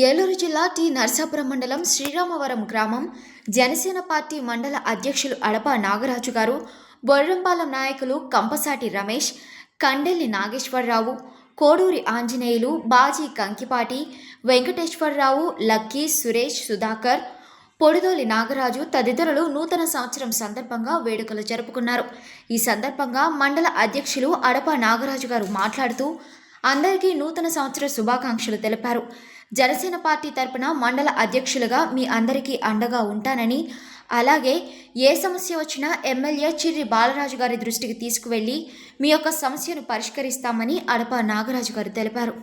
ఏలూరు జిల్లా టి నర్సాపురం మండలం శ్రీరామవరం గ్రామం జనసేన పార్టీ మండల అధ్యక్షులు అడప నాగరాజు గారు, బొర్రంపాలెం నాయకులు కంపసాటి రమేష్, కండెల్లి నాగేశ్వరరావు, కోడూరి ఆంజనేయులు, బాజీ కంకిపాటి, వెంకటేశ్వరరావు, లక్కీ, సురేష్, సుధాకర్, పొడిదోలి నాగరాజు తదితరులు నూతన సంవత్సరం సందర్భంగా వేడుకలు జరుపుకున్నారు. ఈ సందర్భంగా మండల అధ్యక్షులు అడప నాగరాజు గారు మాట్లాడుతూ అందరికీ నూతన సంవత్సర శుభాకాంక్షలు తెలిపారు. జనసేన పార్టీ తరపున మండల అధ్యక్షులుగా మీ అందరికీ అండగా ఉంటానని, అలాగే ఏ సమస్య వచ్చినా ఎమ్మెల్యే చిర్రి బాలరాజు గారి దృష్టికి తీసుకువెళ్లి మీ యొక్క సమస్యను పరిష్కరిస్తామని అడప నాగరాజు గారు తెలిపారు.